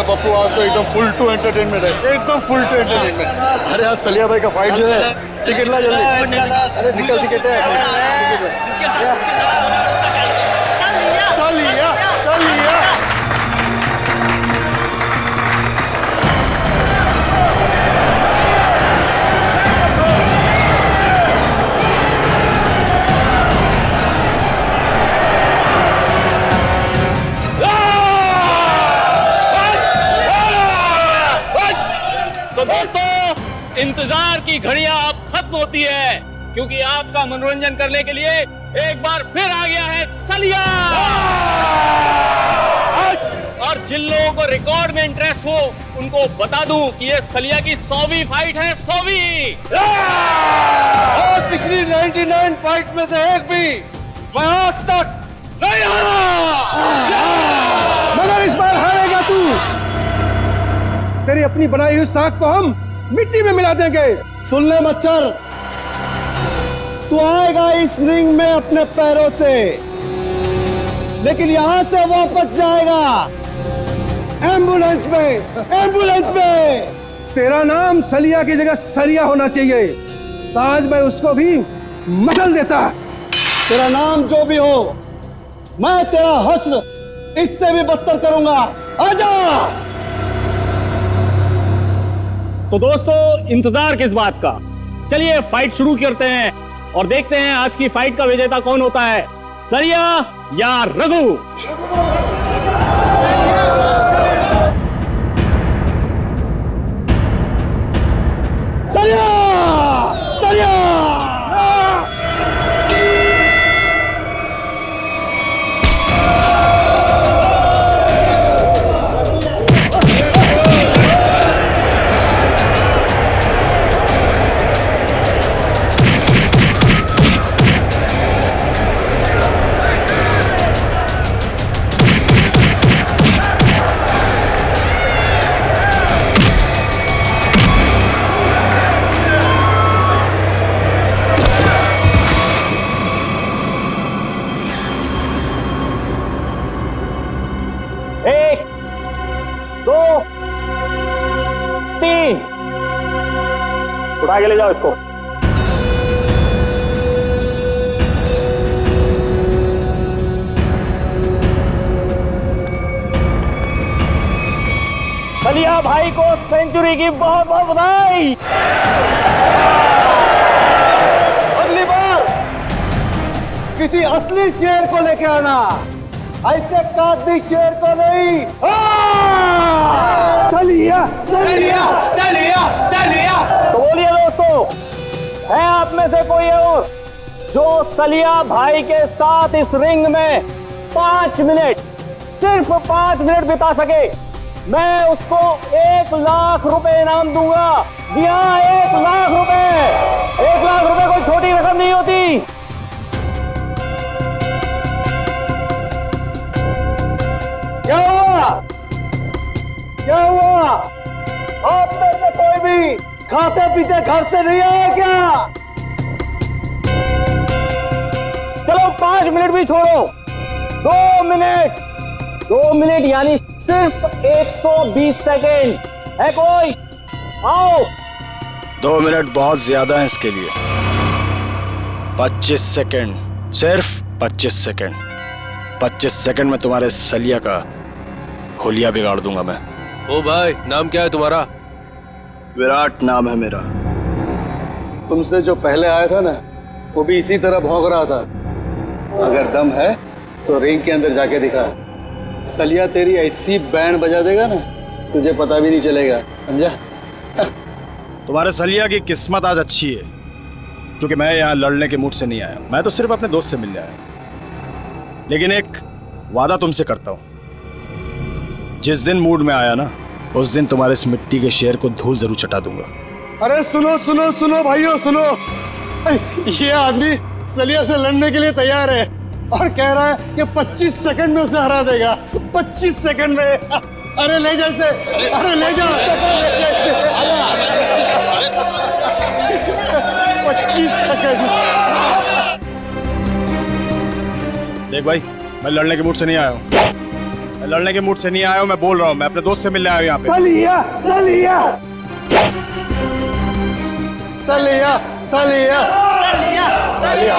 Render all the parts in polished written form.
अरे पप्पू आज तो एकदम फुल टू एंटरटेनमेंट है, एकदम फुल टू एंटरटेनमेंट। अरे आज सलिया भाई का फाइट जो है, टिकट ला जल्दी। अरे निकल टिकट है। सलिया सलिया इंतजार की घड़ियां अब खत्म होती है, क्योंकि आपका मनोरंजन करने के लिए एक बार फिर आ गया है सलिया। और जिन लोगों को रिकॉर्ड में इंटरेस्ट हो उनको बता दूं कि ये सलिया की 100वीं फाइट है, 100वीं। और पिछली 99 फाइट में से एक भी मैं आज तक नहीं हारा, मगर इस बार हारेगा तू। तेरी अपनी बनाई हुई साख को हम मिट्टी में मिला देंगे। सुन ले मच्छर, तू आएगा इस रिंग में अपने पैरों से, लेकिन यहां से वापस जाएगा एम्बुलेंस में, एम्बुलेंस में। तेरा नाम सलिया की जगह सरिया होना चाहिए, तो आज मैं उसको भी मसल देता। तेरा नाम जो भी हो, मैं तेरा हश्र इससे भी बदतर करूंगा। आजा। तो दोस्तों इंतजार किस बात का, चलिए फाइट शुरू करते हैं और देखते हैं आज की फाइट का विजेता कौन होता है, सलिया या रघु। सलिया, सलिया। उठा के ले जाओ इसको। सलिया भाई को सेंचुरी की बहुत बहुत बधाई। अगली बार किसी असली शेर को लेके आना, ऐसे कादी शेर को नहीं। सलिया सलिया, सलिया, सलिया। तो बोलिए दोस्तों, है आप में से कोई और जो सलिया भाई के साथ इस रिंग में 5 मिनट, सिर्फ 5 मिनट बिता सके? मैं उसको 1 लाख रुपए इनाम दूंगा। जी हाँ, 1 लाख रुपए। 1 लाख रुपए कोई छोटी रकम नहीं होती। क्या हुआ? क्या हुआ? आप में से कोई भी खाते पीते घर से नहीं आया क्या? चलो 5 मिनट भी छोड़ो, 2 मिनट। 2 मिनट यानी सिर्फ 120 सेकेंड है कोई? आओ। 2 मिनट बहुत ज्यादा है इसके लिए। 25 सेकेंड, सिर्फ 25 सेकेंड। 25 सेकेंड में तुम्हारे सलिया का होलिया बिगाड़ दूंगा मैं। ओ भाई, नाम क्या है तुम्हारा? विराट नाम है मेरा। तुमसे जो पहले आया था ना, वो भी इसी तरह भौंक रहा था। अगर दम है तो रिंग के अंदर जाके दिखा। सलिया तेरी ऐसी बैंड बजा देगा ना, तुझे पता भी नहीं चलेगा, समझा? तुम्हारे सलिया की किस्मत आज अच्छी है, क्योंकि मैं यहाँ लड़ने के मूड से नहीं आया। मैं तो सिर्फ अपने दोस्त से मिलने आया। लेकिन एक वादा तुमसे करता हूँ, जिस दिन मूड में आया ना, उस दिन तुम्हारे इस मिट्टी के शेर को धूल जरूर चटा दूंगा। अरे सुनो सुनो सुनो भाइयों, सुनो। ये आदमी सलिया से लड़ने के लिए तैयार है और कह रहा है कि 25 सेकंड में उसे हरा देगा। 25 सेकंड में। अरे ले जा इसे, अरे ले जा, 25 सेकंड। देख भाई, मैं लड़ने के मूड से नहीं आया हूँ। मैं लड़ने के मूड से नहीं आया हूँ, मैं बोल रहा हूँ, मैं अपने दोस्त से मिलने आया हूँ यहाँ पे। सलिया सलिया सलिया सलिया सलिया सलिया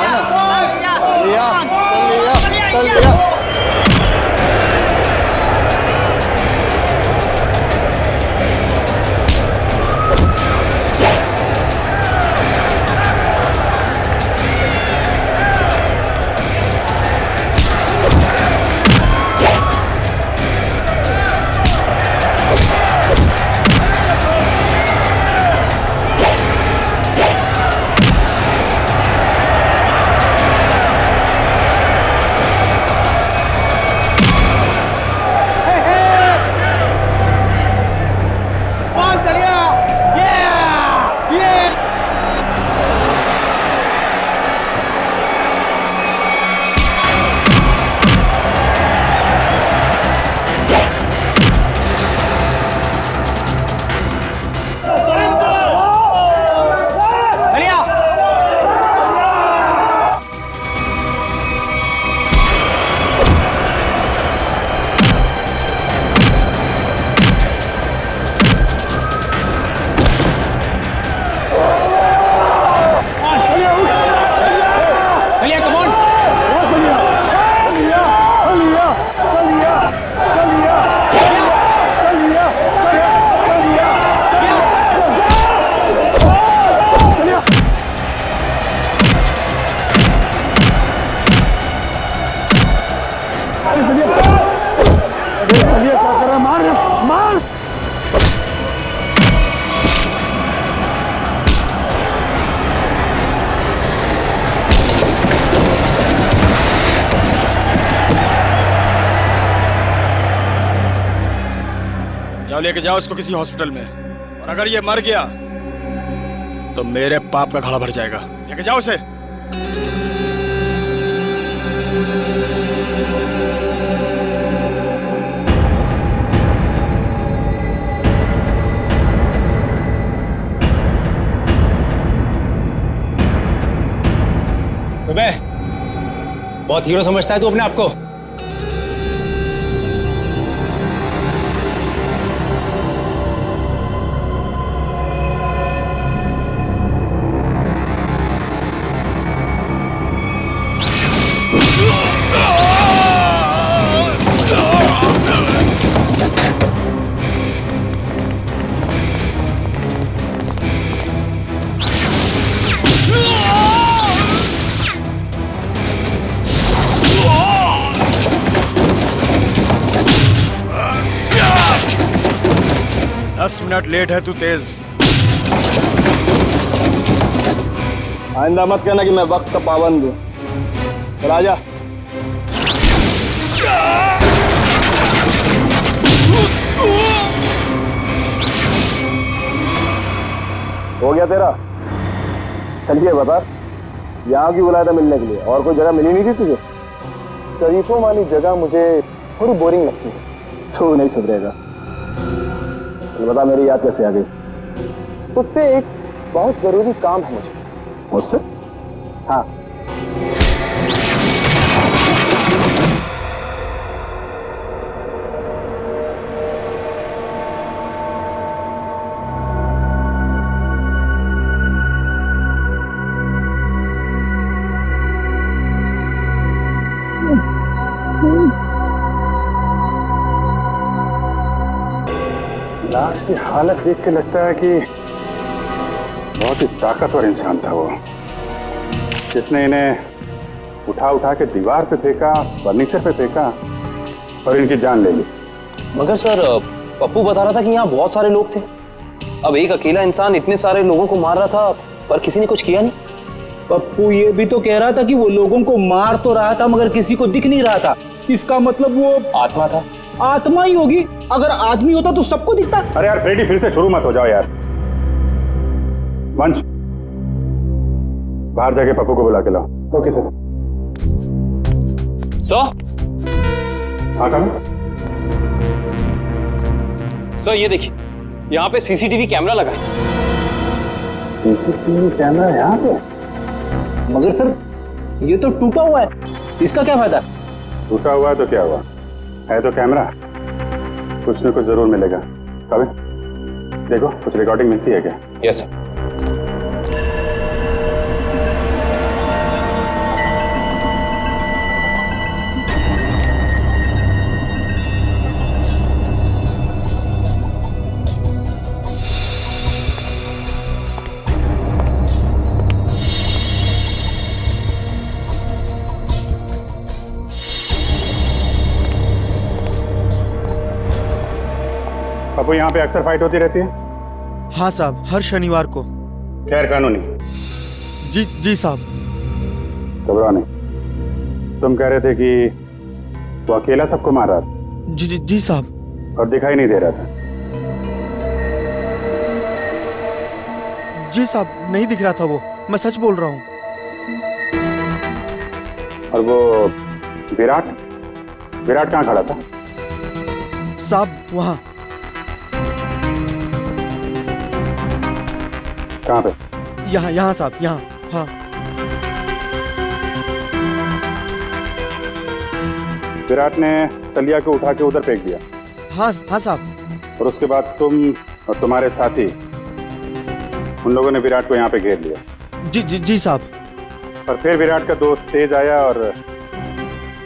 सलिया जाओ लेके जाओ इसको किसी हॉस्पिटल में, और अगर ये मर गया तो मेरे पाप का घड़ा भर जाएगा। लेके जाओ उसे। बहुत हीरो समझता है तू अपने आप को। मिनट लेट है तू तेज। आइंदा मत कहना कि मैं वक्त का पाबंद हूं। चल आजा। हो गया तेरा? चलिए बता, यहाँ क्यों बुलाया था मिलने के लिए? और कोई जगह मिली नहीं थी तुझे? शरीफों वाली जगह मुझे थोड़ी बोरिंग लगती है। तू नहीं सुधरेगा। चल बता, मेरी याद कैसे आ गई? तुझसे एक बहुत जरूरी काम है मुझे। मुझसे? हाँ। लाश की हालत देख के लगता है कि बहुत ही ताकतवर इंसान था वो, जिसने इन्हें उठा उठा के दीवार पे फेंका, फर्नीचर पे फेंका और इनकी जान ले ली। मगर सर, पप्पू बता रहा था कि यहाँ बहुत सारे लोग थे। अब एक अकेला इंसान इतने सारे लोगों को मार रहा था, पर किसी ने कुछ किया नहीं। पप्पू ये भी तो कह रहा था कि वो लोगों को मार तो रहा था मगर किसी को दिख नहीं रहा था। इसका मतलब वो आत्मा था। आत्मा ही होगी। अगर आदमी होता तो सबको दिखता। अरे यार फ्रेडी, फिर से शुरू मत हो जाओ यार। वंश, बाहर जाके पप्पू को बुला के लाओ। Okay sir. सर, हाँ कम। सर ये देखिए, यहाँ पे सीसीटीवी कैमरा लगा है। सीसीटीवी कैमरा यहाँ पे? मगर सर, ये तो टूटा हुआ है, इसका क्या फायदा? टूटा हुआ है तो क्या हुआ? है तो कैमरा, कुछ न कुछ जरूर मिलेगा। कभी देखो कुछ रिकॉर्डिंग मिलती है क्या? Yes sir. पप्पू, यहाँ पे अक्सर फाइट होती रहती है? हाँ साहब, हर शनिवार को। खैर कानूनी। जी जी साहब। घबराओ नहीं। तुम कह रहे थे कि वो अकेला सबको मार रहा था? जी जी जी साहब। और दिखाई नहीं दे रहा था? जी साहब, नहीं दिख रहा था वो, मैं सच बोल रहा हूँ। और वो विराट, विराट कहाँ खड़ा था? साहब वहाँ। कहाँ पे? यहाँ यहाँ साहब, यहाँ। हाँ। विराट ने सलिया को उठा के उधर फेंक दिया? हाँ हाँ साहब। और उसके बाद तुम और तुम्हारे साथी, उन लोगों ने विराट को यहाँ पे घेर लिया? जी जी जी साहब। और फिर विराट का दोस्त तेज आया और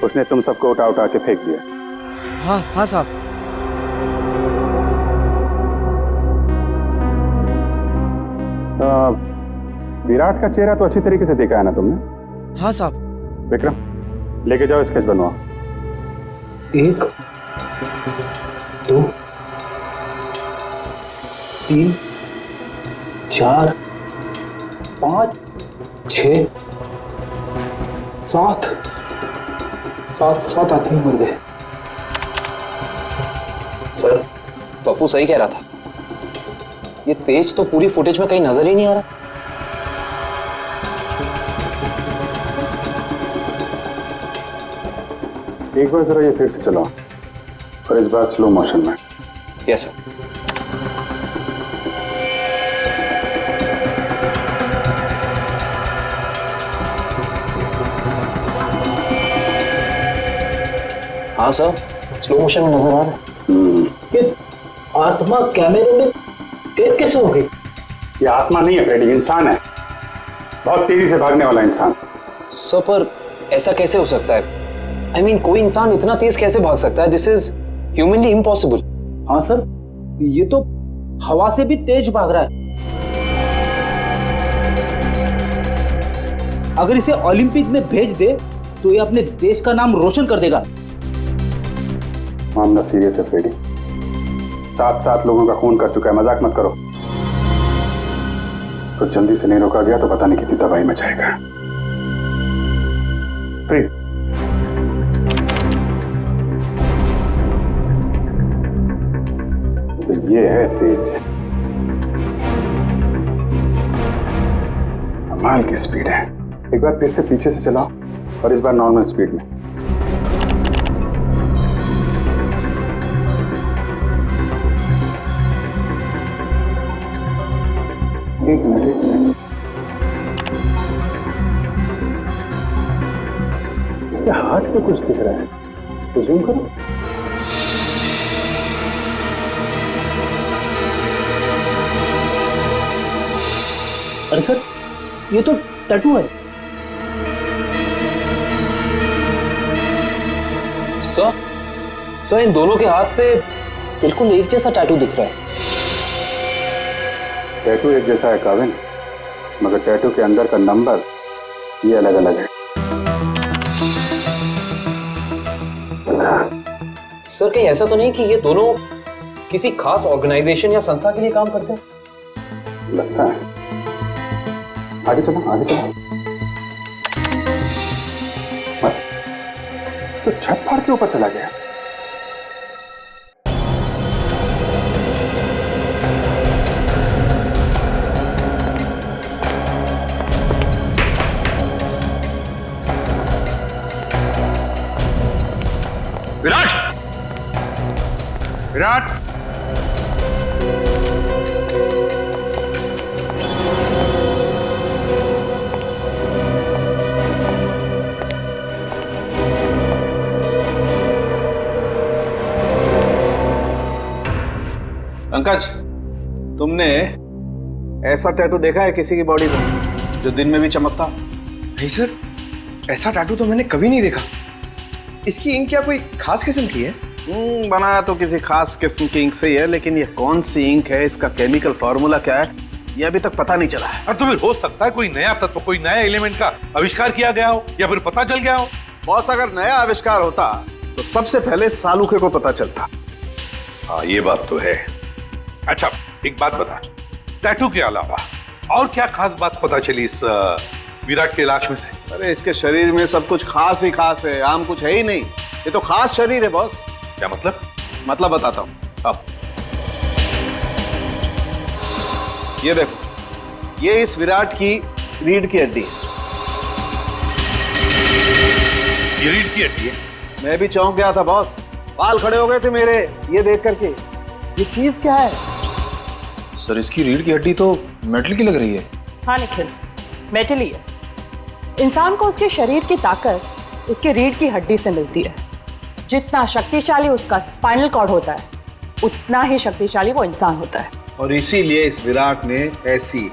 उसने तुम सबको उठा उठा के फेंक दिया? हाँ हाँ साहब। विराट का चेहरा तो अच्छी तरीके से देखा है ना तुमने? हाँ साहब। विक्रम, लेके जाओ, स्केच बनवाओ। 1 2 3 4 5 6 7 7 आदमी मर गए। सर, पप्पू सही कह रहा था, ये तेज तो पूरी फुटेज में कहीं नजर ही नहीं आ रहा। एक बार जरा ये फिर से चलाओ, और इस बार स्लो मोशन में। Yes sir. हाँ सर, स्लो मोशन में नजर आ रहा है। ये आत्मा कैमरे में कैद कैसे हो गई? ये आत्मा नहीं है फ्रेडी, इंसान है, बहुत तेजी से भागने वाला इंसान। सर, पर ऐसा कैसे हो सकता है? I mean, कोई इंसान इतना तेज कैसे भाग सकता है? This is humanly impossible. हाँ सर, ये तो हवा से भी तेज भाग रहा है। अगर इसे ओलंपिक में भेज दे तो ये अपने देश का नाम रोशन कर देगा। मामला सीरियस है फ्रेडी, 7 लोगों का खून कर चुका है, मजाक मत करो। तो जल्दी से नहीं रोका गया तो पता नहीं कितनी तबाही मचाएगा। प्लीज। तो ये है तेज, कमाल की स्पीड है। एक बार फिर से पीछे से चलाओ, और इस बार नॉर्मल स्पीड में। एक मिनट, इसके हाथ पे कुछ दिख रहा है, तो जूम करो। अरे सर, ये तो टैटू है। सर, इन दोनों के हाथ पे बिल्कुल एक जैसा टैटू दिख रहा है। टैटू एक जैसा है काविन, मगर टैटू के अंदर का नंबर ये अलग अलग है। सर, कहीं ऐसा तो नहीं कि ये दोनों किसी खास ऑर्गेनाइजेशन या संस्था के लिए काम करते हैं? लगता है। आगे चलो, आगे चलो। मत, तो छत फाड़ के ऊपर चला गया। विराट, विराट, पंकज, तुमने ऐसा टैटू देखा है किसी की बॉडी पे जो दिन में भी चमकता? नहीं सर, ऐसा टैटू तो मैंने कभी नहीं देखा। इसकी इंक क्या कोई खास किस्म की है? बनाया तो किसी खास किस्म की इंक से ही है, लेकिन ये कौन सी इंक है, इसका केमिकल फॉर्मूला क्या है, ये अभी तक पता नहीं चला है। और तो फिर हो सकता है कोई नया तत्व, कोई नया एलिमेंट का आविष्कार किया गया हो या फिर पता चल गया हो। बॉस, अगर नया आविष्कार होता तो सबसे पहले सालूके को पता चलता। हाँ, ये बात तो है। अच्छा, एक बात बता, टैटू के अलावा और क्या खास बात पता चली इस विराट के लाश में से? अरे इसके शरीर में सब कुछ खास ही खास है, आम कुछ है ही नहीं। ये तो खास शरीर है बॉस। क्या मतलब? मतलब बताता हूँ। अब ये देखो, ये इस विराट की रीढ़ की हड्डी है। ये रीढ़ की हड्डी है? मैं भी चौंक गया था बॉस, बाल खड़े हो गए थे मेरे ये देख करके। ये चीज क्या है? सर, इसकी रीढ़ की हड्डी तो मेटल की लग रही है। हाँ निखिल, मेटल ही है। इंसान को उसके शरीर की ताकत उसके रीढ़ की हड्डी से मिलती है। जितना शक्तिशाली उसका स्पाइनल कॉर्ड होता है, उतना ही शक्तिशाली वो इंसान होता है। और इसीलिए इस विराट ने ऐसी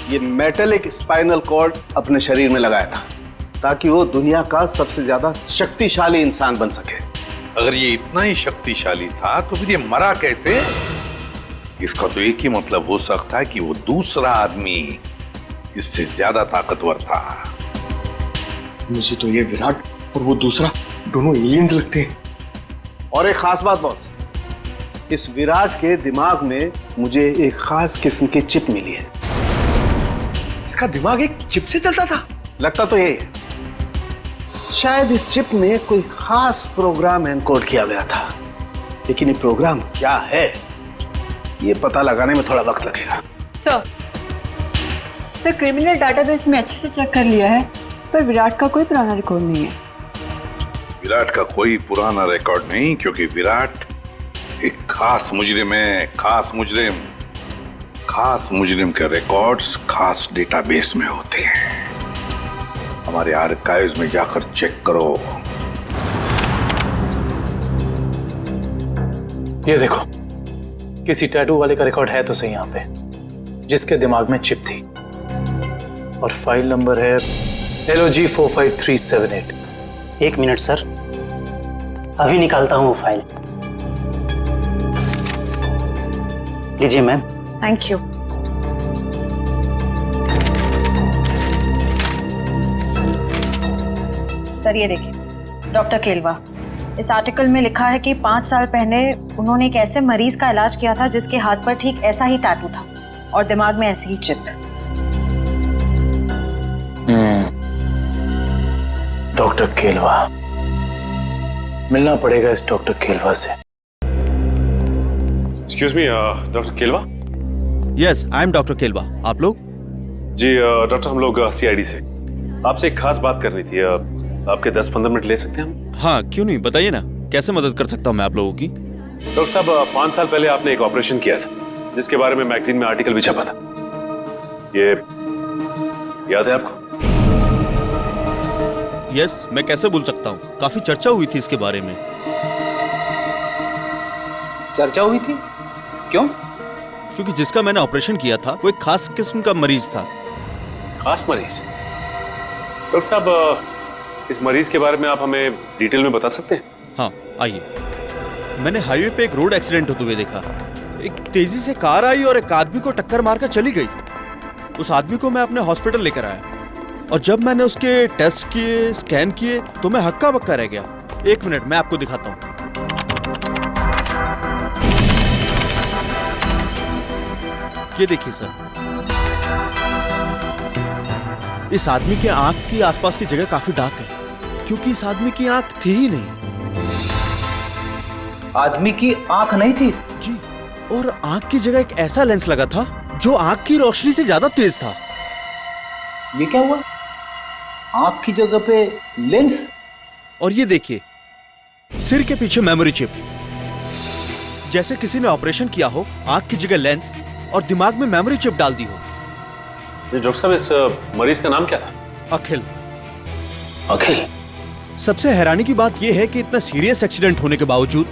ये मेटेलिक स्पाइनल कॉर्ड अपने शरीर में लगाया था, ताकि वो दुनिया का सबसे ज्यादा शक्तिशाली इंसान बन सके। अगर ये इतना ही शक्तिशाली था तो फिर ये मरा कैसे? इसका तो एक ही मतलब हो सकता है कि वो दूसरा आदमी इससे ज्यादा ताकतवर था। मुझे तो ये विराट और वो दूसरा दोनों एलियंस लगते हैं। और एक खास बात बॉस, इस विराट के दिमाग में मुझे एक खास किस्म की चिप मिली है। इसका दिमाग एक चिप से चलता था? लगता तो यही है। शायद इस चिप में कोई खास प्रोग्राम एनकोड किया गया था, लेकिन ये प्रोग्राम क्या है ये पता लगाने में थोड़ा वक्त लगेगा। सर, क्रिमिनल डाटाबेस में अच्छे से चेक कर लिया है, पर विराट का कोई पुराना रिकॉर्ड नहीं है। विराट का कोई पुराना रिकॉर्ड नहीं, क्योंकि विराट एक खास मुजरिम है। खास मुजरिम के रिकॉर्ड्स खास डेटाबेस में होते हैं। हमारे आर्काइव्स में जाकर चेक करो। ये देखो, किसी टैटू वाले का रिकॉर्ड है तो सही यहाँ पे, जिसके दिमाग में चिप थी, और फाइल नंबर है LOG 45378। एक मिनट सर, अभी निकालता हूँ वो फाइल। लीजिए मैम। Thank you. सर ये देखिए, डॉक्टर केलवा, इस आर्टिकल में लिखा है कि 5 साल पहले उन्होंने एक ऐसे मरीज का इलाज किया था जिसके हाथ पर ठीक ऐसा ही टैटू था और दिमाग में ऐसी ही चिप। डॉक्टर केलवा, मिलना पड़ेगा इस डॉक्टर केलवा से। Excuse me, doctor Kelwa. Yes, I am doctor Kelwa. आप लोग? जी डॉक्टर, हम लोग CID से आपसे एक खास बात करनी थी। आपके 10-15 मिनट ले सकते हैं हम? हाँ, क्यों नहीं, बताइए ना, कैसे मदद कर सकता हूँ मैं आप लोगों की? डॉक्टर साहब, 5 साल पहले आपने एक ऑपरेशन किया था जिसके बारे में मैगजीन में आर्टिकल भी छपा था। ये याद है आपको? यस, मैं कैसे भूल सकता हूँ, काफी चर्चा हुई थी इसके बारे में। चर्चा हुई थी? क्यों? क्योंकि जिसका मैंने ऑपरेशन किया था वो एक खास किस्म का मरीज था। खास मरीज? डॉक्टर साहब, इस मरीज के बारे में आप हमें डिटेल में बता सकते हैं? हाँ, आइए। मैंने हाईवे पे एक रोड एक्सीडेंट होते हुए देखा। एक तेजी से कार आई और एक आदमी को टक्कर मारकर चली गई। उस आदमी को मैं अपने हॉस्पिटल लेकर आया, और जब मैंने उसके टेस्ट किए, स्कैन किए, तो मैं हक्का बक्का रह गया। एक मिनट, मैं आपको दिखाता हूँ। ये देखिए सर, इस आदमी के आंख की आसपास की जगह काफी डार्क है, क्योंकि इस आदमी की आंख थी ही नहीं। आदमी की आंख नहीं थी? जी, और आंख की जगह एक ऐसा लेंस लगा था जो आंख की रोशनी से ज्यादा तेज था। ये क्या हुआ? आंख की जगह पे लेंस? और ये देखिए, सिर के पीछे मेमोरी चिप। जैसे किसी ने ऑपरेशन किया हो, आंख की जगह लेंस और दिमाग में मेमोरी चिप डाल दी हो। डॉक्टर साहब, इस मरीज का नाम क्या था? अखिल। अखिल? सबसे हैरानी की बात यह है कि इतना सीरियस एक्सीडेंट होने के बावजूद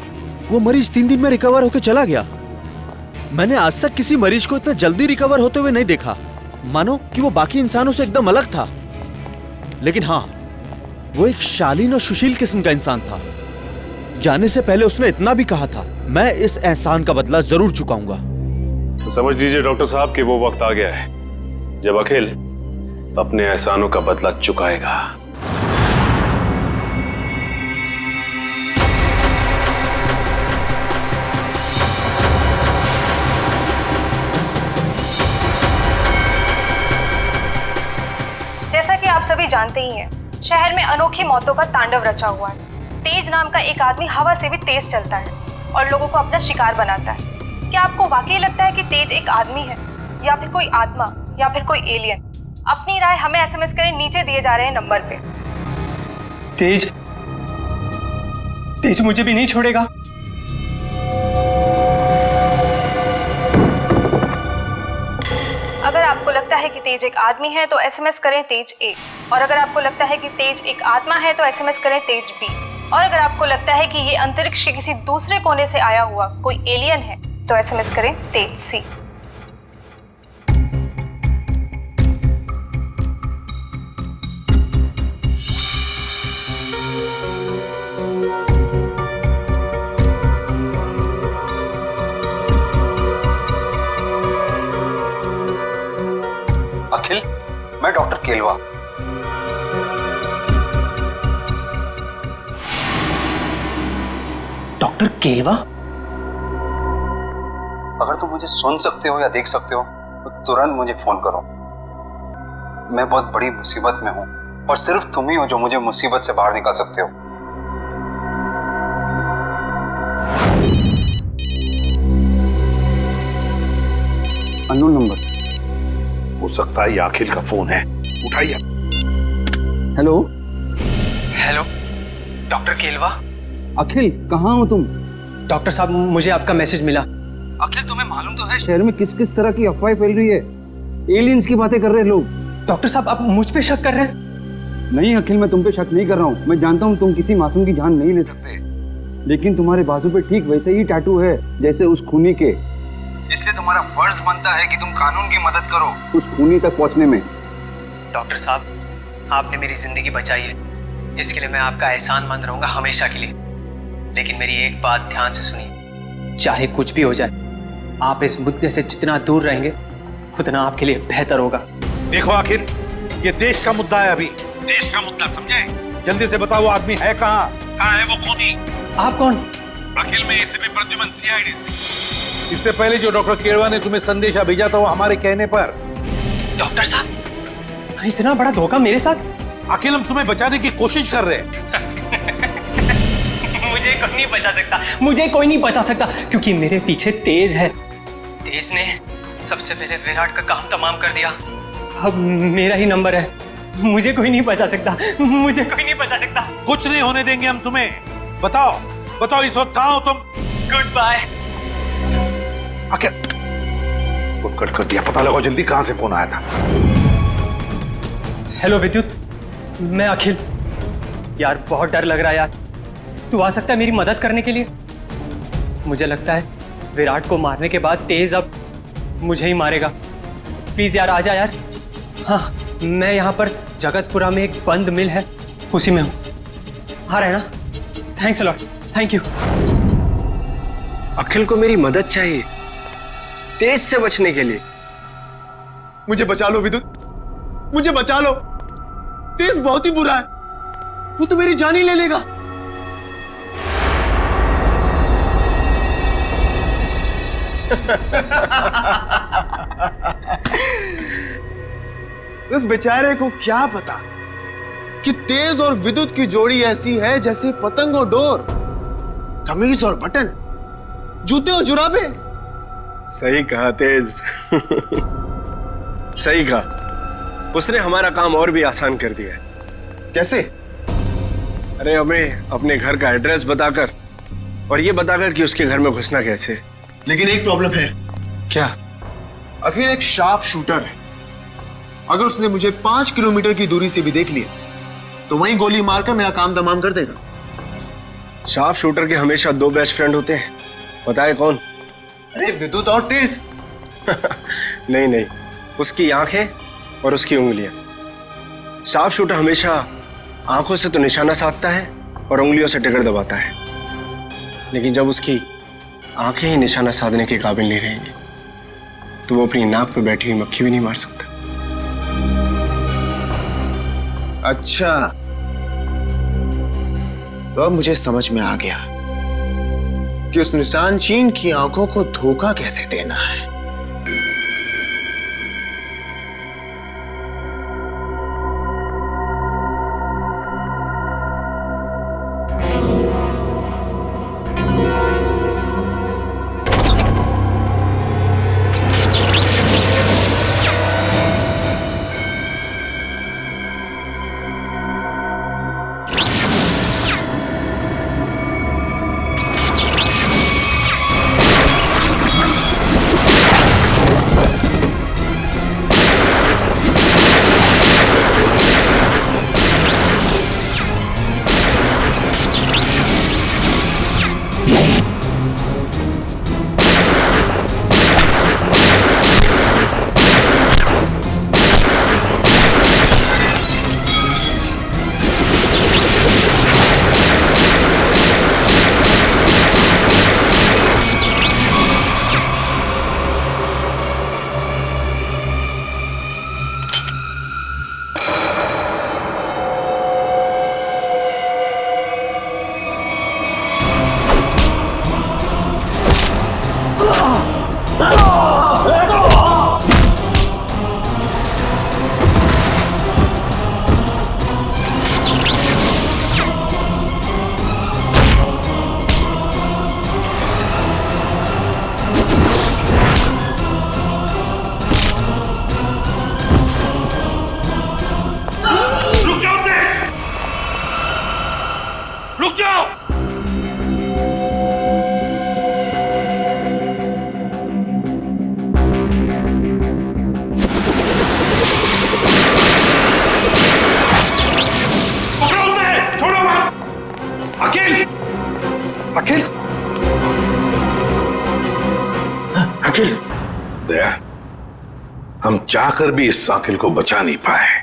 वो मरीज 3 दिन में रिकवर होकर चला गया। मैंने आज तक किसी मरीज को इतना जल्दी रिकवर होते हुए नहीं देखा, मानो कि वो बाकी इंसानों से एकदम अलग था। लेकिन हाँ, वो एक शालीन और सुशील किस्म का इंसान था। जाने से पहले उसने इतना भी कहा था, मैं इस एहसान का बदला जरूर चुकाऊंगा। तो समझ लीजिए डॉक्टर साहब कि वो वक्त आ गया है जब अखिल अपने एहसानों का बदला चुकाएगा। जैसा कि आप सभी जानते ही हैं, शहर में अनोखी मौतों का तांडव रचा हुआ है। तेज नाम का एक आदमी हवा से भी तेज चलता है और लोगों को अपना शिकार बनाता है। क्या आपको वाकई लगता है कि तेज एक आदमी है या फिर कोई आत्मा या फिर कोई एलियन? अपनी राय हमें SMS करें नीचे दिए जा रहे नंबर पे। तेज मुझे भी नहीं छोड़ेगा। अगर आपको लगता है कि तेज एक आदमी है तो SMS करें तेज A, और अगर आपको लगता है कि तेज एक आत्मा है तो SMS करें तेज B, और अगर आपको लगता है कि ये अंतरिक्ष के किसी दूसरे कोने से आया हुआ कोई एलियन है तो SMS करें तेज C। अखिल, मैं डॉक्टर केलवा। डॉक्टर केलवा? अगर तुम मुझे सुन सकते हो या देख सकते हो तो तुरंत मुझे फोन करो। मैं बहुत बड़ी मुसीबत में हूं और सिर्फ तुम ही हो जो मुझे मुसीबत से बाहर निकाल सकते हो। Unknown number. हो सकता है ये अखिल का फोन है, उठाइए। Hello hello, doctor Kelwa? Akhil, कहाँ हो तुम? डॉक्टर साहब, मुझे आपका मैसेज मिला। अखिल, तुम्हें मालूम तो है शहर में किस किस तरह की अफवाहें फैल रही है। एलियंस की बातें कर रहे हैं लोग। डॉक्टर साहब, आप मुझ पे शक कर रहे हैं? नहीं अखिल, मैं तुम पे शक नहीं कर रहा हूँ। मैं जानता हूँ तुम किसी मासूम की जान नहीं ले सकते, लेकिन तुम्हारे बाजू पे ठीक वैसे ही टैटू है जैसे उस खूनी के। इसलिए तुम्हारा फर्ज बनता है कि तुम कानून की मदद करो उस खूनी तक पहुंचने में। डॉक्टर साहब, आपने मेरी जिंदगी बचाई है, इसके लिए मैं आपका एहसानमंद रहूंगा हमेशा के लिए। लेकिन मेरी एक बात ध्यान से सुनिए, चाहे कुछ भी हो जाए, आप इस मुद्दे से जितना दूर रहेंगे उतना आपके लिए बेहतर होगा। देखो आखिर, ये देश का मुद्दा है, अभी देश का मुद्दा, समझे? जल्दी से बताओ, वो आदमी है कहाँ है वो खूनी? आप कौन? अखिल, में एसीपी प्रद्युमन, CID से। इससे पहले जो डॉक्टर केरवा ने तुम्हें संदेशा भेजा था वो हमारे कहने पर। डॉक्टर साहब, इतना बड़ा धोखा मेरे साथ? अखिल, हम तुम्हें बचाने की कोशिश कर रहे हैं। मुझे कोई नहीं बचा सकता, मुझे कोई नहीं बचा सकता, क्योंकि मेरे पीछे तेज है। तेज ने सबसे पहले विराट का काम तमाम कर दिया। अब मेरा ही नंबर है, मुझे कोई नहीं बचा सकता, मुझे कोई नहीं बचा सकता। कुछ नहीं होने देंगे हम तुम्हें। बताओ बताओ, इस वक्त कहाँ हो तुम? Good bye. Akhil, phone cut कर दिया। पता लगाओ जल्दी कहाँ से फोन आया था। हेलो विद्युत, मैं अखिल। यार बहुत डर लग रहा है यार, तू आ सकता है मेरी मदद करने के लिए? मुझे लगता है विराट को मारने के बाद तेज अब मुझे ही मारेगा। प्लीज यार, आ जा यार। हाँ, मैं यहाँ पर जगतपुरा में एक बंद मिल है, उसी में हूँ। आ रहे ना? Thanks a lot, thank you. Akhil को मेरी मदद चाहिए तेज से बचने के लिए। मुझे बचा लो विद्युत, मुझे बचा लो। तेज बहुत ही बुरा है, वो तो मेरी जान ही ले लेगा। उस बेचारे को क्या पता कि तेज और विद्युत की जोड़ी ऐसी है जैसे पतंग और डोर, कमीज और बटन, जूते और जुराबे। सही कहा तेज। सही कहा, उसने हमारा काम और भी आसान कर दिया है। कैसे? अरे हमें अपने घर का एड्रेस बताकर और ये बताकर कि उसके घर में घुसना कैसे। लेकिन एक प्रॉब्लम है। क्या? अखिल एक शार्प शूटर है। अगर उसने मुझे 5 किलोमीटर की दूरी से भी देख लिया तो वहीं गोली मारकर मेरा काम तमाम कर देगा। शार्प शूटर के हमेशा 2 बेस्ट फ्रेंड होते हैं, बताए कौन? अरे विद्युत और तेज। नहीं नहीं, उसकी आंखें और उसकी उंगलियां। शार्प शूटर हमेशा आंखों से तो निशाना साधता है और उंगलियों से ट्रिगर दबाता है, लेकिन जब उसकी आंखें ही निशाना साधने के काबिल नहीं रहेंगी तो वो अपनी नाक पे बैठी हुई मक्खी भी नहीं मार सकता। अच्छा, तो अब मुझे समझ में आ गया कि उस निशान चीन की आंखों को धोखा कैसे देना है। अखिल, दया, हम चाहकर भी इस अखिल को बचा नहीं पाए।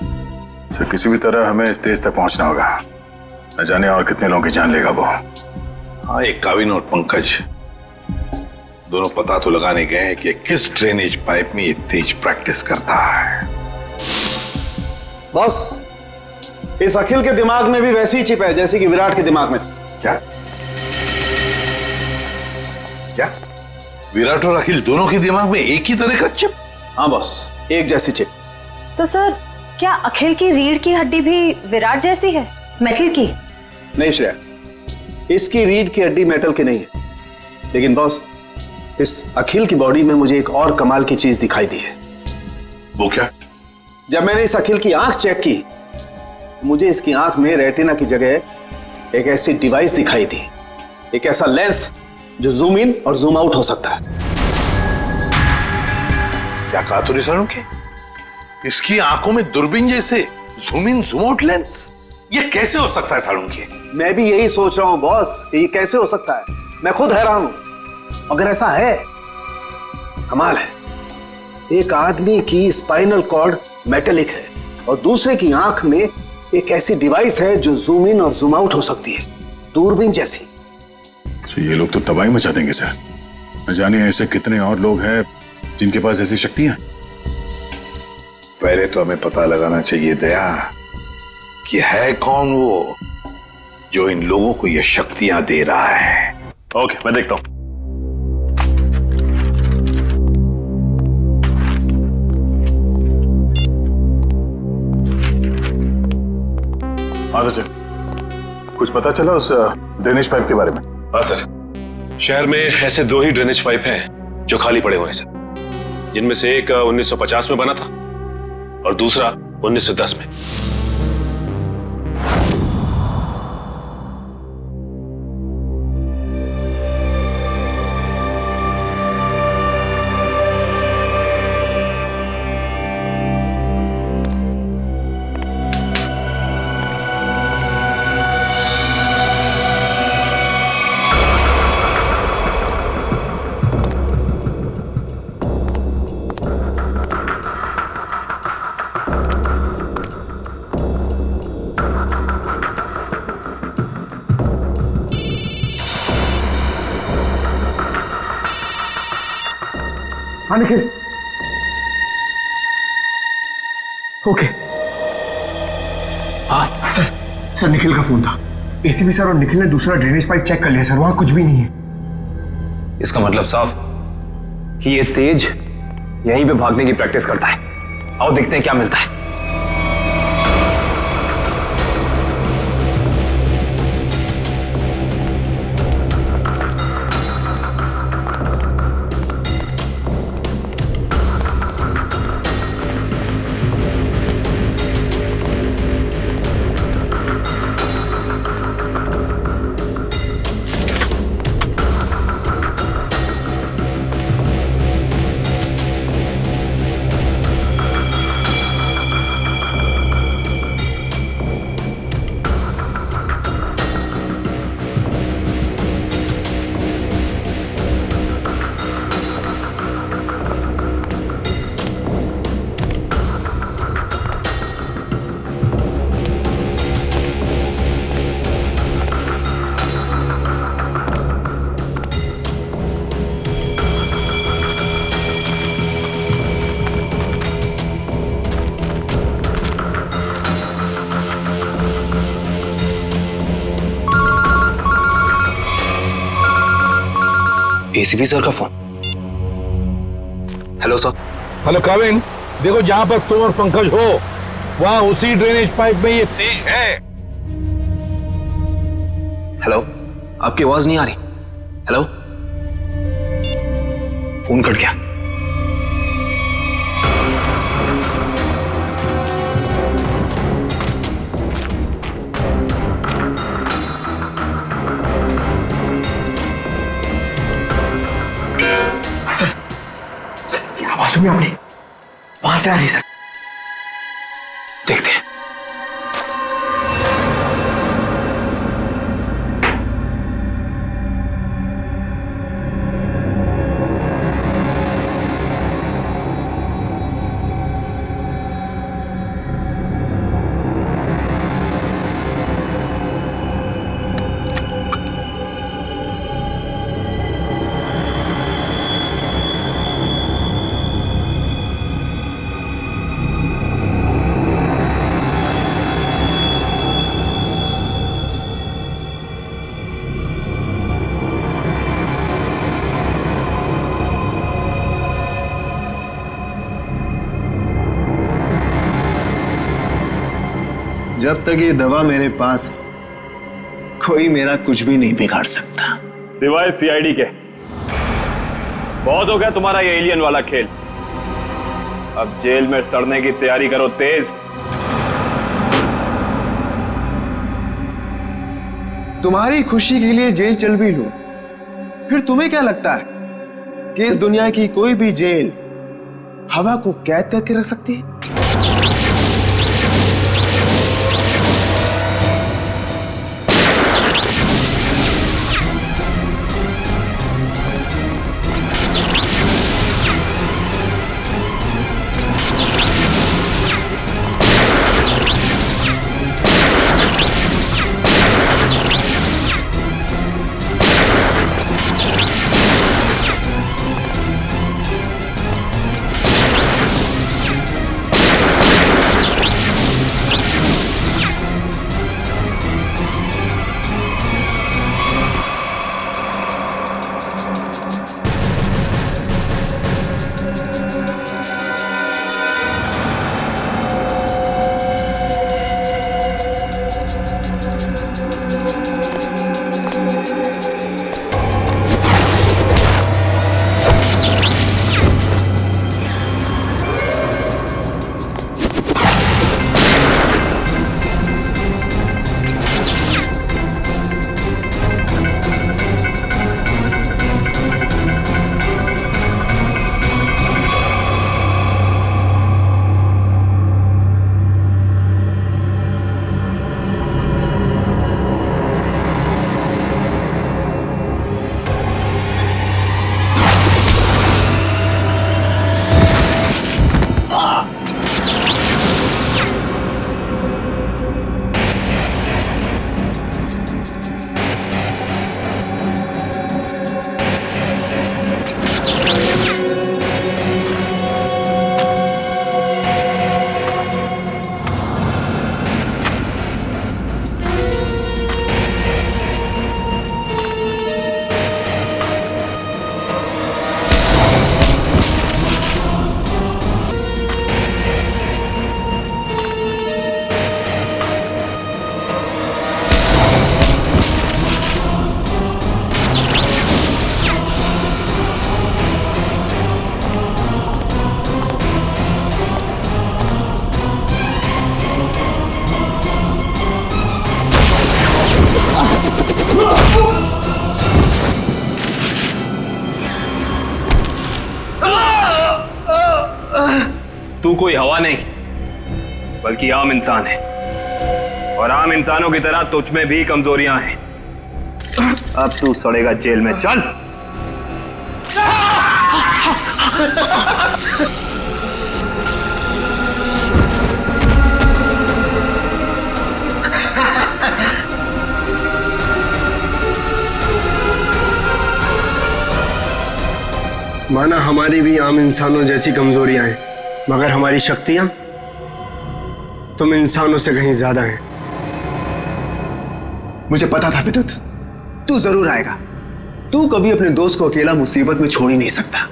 सर, किसी भी तरह हमें इस तेज तक पहुंचना होगा। न जाने और कितने लोगों की जान लेगा वो। हाँ, एक काविन और पंकज दोनों पता तो लगाने गए हैं कि किस ड्रेनेज पाइप में ये तेज प्रैक्टिस करता है। बॉस, इस अखिल के दिमाग में भी वैसी चिप है जैसी कि विराट के दिमाग में थी। क्या क्या विराट और अखिल दोनों के दिमाग में एक ही तरह का चिप? हाँ बॉस, एक जैसी चिप। तो सर, क्या अखिल की रीढ़ की हड्डी भी विराट जैसी है, मेटल की? नहीं श्रेया, इसकी रीढ़ की हड्डी मेटल की नहीं है, लेकिन बॉस इस अखिल की बॉडी में मुझे एक और कमाल की चीज दिखाई दी है। वो क्या? जब मैंने इस अखिल की आंख चेक की, मुझे इसकी आंख में रेटिना की जगह एक ऐसी डिवाइस दिखाई दी, एक ऐसा लेंस जो जूम इन और जूम आउट हो सकता है। क्या कहा तूने सारू के? इसकी आंखों में दूरबीन जैसे zoom in zoom out lens? ये कैसे हो सकता है सारू के? मैं भी यही सोच रहा हूं बॉस, ये कैसे हो सकता है। मैं खुद हैरान हूं। अगर ऐसा है, कमाल है। एक आदमी की स्पाइनल कॉर्ड मेटेलिक है और दूसरे की आंख में एक ऐसी डिवाइस है जो जूम इन और जूम आउट हो सकती है, दूरबीन जैसी। तो ये लोग तो तबाही मचा देंगे सर। न जाने ऐसे कितने और लोग हैं जिनके पास ऐसी शक्तियां। पहले तो हमें पता लगाना चाहिए दया कि है कौन वो जो इन लोगों को ये शक्तियां दे रहा है। ओके, मैं देखता हूं। हाँ सचिन, कुछ पता चला उस ड्रेनेज पाइप के बारे में? हाँ सर, शहर में ऐसे 2 ही ड्रेनेज पाइप हैं जो खाली पड़े हुए हैं सर, जिनमें से एक 1950 में बना था और दूसरा 1910 में। हाँ निखिल। ओके। हाँ सर निखिल का फोन था। एसीपी सर और निखिल ने दूसरा ड्रेनेज पाइप चेक कर लिया सर, वहां कुछ भी नहीं है। इसका मतलब साफ कि ये तेज यहीं पे भागने की प्रैक्टिस करता है। आओ देखते हैं क्या मिलता है। एसीपी सर का फोन। Hello sir. हेलो काविन, देखो जहां पर तुम और पंकज हो वहां उसी ड्रेनेज पाइप में ये तेज है। हेलो, आपकी आवाज नहीं आ रही। हेलो, फोन कट गया। आवाज सुनी आपने? वहां से आ रही सर। देखते हैं। जब तक ये दवा मेरे पास है, कोई मेरा कुछ भी नहीं बिगाड़ सकता, सिवाय सीआईडी के। बहुत हो गया तुम्हारा ये एलियन वाला खेल। अब जेल में सड़ने की तैयारी करो तेज। तुम्हारी खुशी के लिए जेल चल भी लूं, फिर तुम्हें क्या लगता है कि इस दुनिया की कोई भी जेल हवा को कैद करके रख सकती है? कोई हवा नहीं, बल्कि आम इंसान है, और आम इंसानों की तरह तुझ में भी कमजोरियां हैं। अब तू सड़ेगा जेल में, चल। माना हमारी भी आम इंसानों जैसी कमजोरियां हैं, मगर हमारी शक्तियां तुम इंसानों से कहीं ज्यादा हैं। मुझे पता था विद्युत, तू जरूर आएगा। तू कभी अपने दोस्त को अकेला मुसीबत में छोड़ ही नहीं सकता।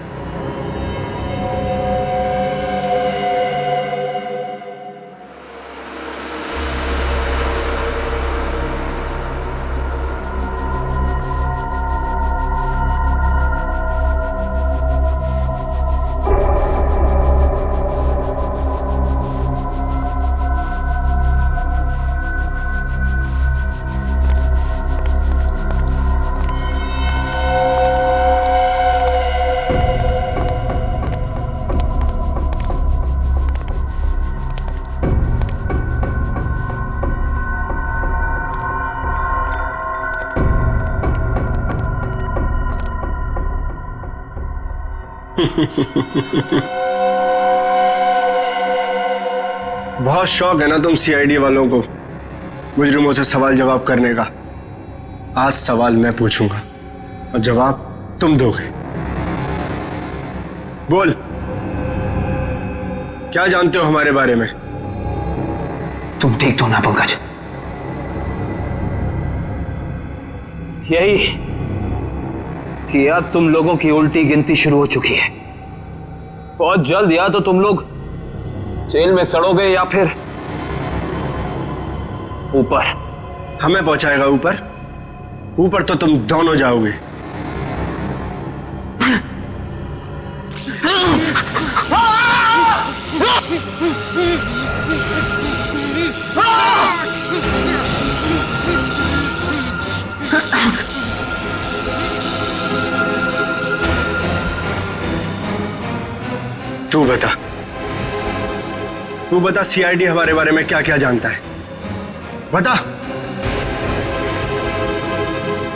बहुत शौक है ना तुम सीआईडी वालों को मुजरिमों से सवाल जवाब करने का। आज सवाल मैं पूछूंगा और जवाब तुम दोगे। बोल, क्या जानते हो हमारे बारे में? तुम ठीक तो ना पंकज? यही कि अब तुम लोगों की उल्टी गिनती शुरू हो चुकी है। बहुत जल्द या तो तुम लोग जेल में सड़ोगे या फिर ऊपर। हमें पहुंचाएगा ऊपर? ऊपर तो तुम दोनों जाओगे। तू बता सीआईडी हमारे बारे में क्या क्या जानता है? बता।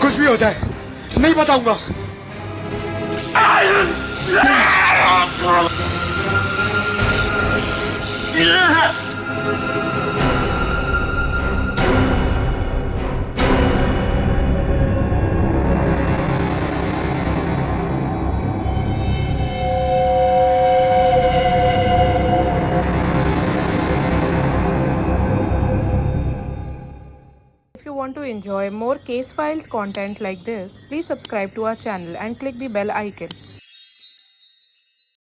कुछ भी हो जाए नहीं बताऊंगा। If you want to enjoy more case files content like this, please subscribe to our channel and click the bell icon.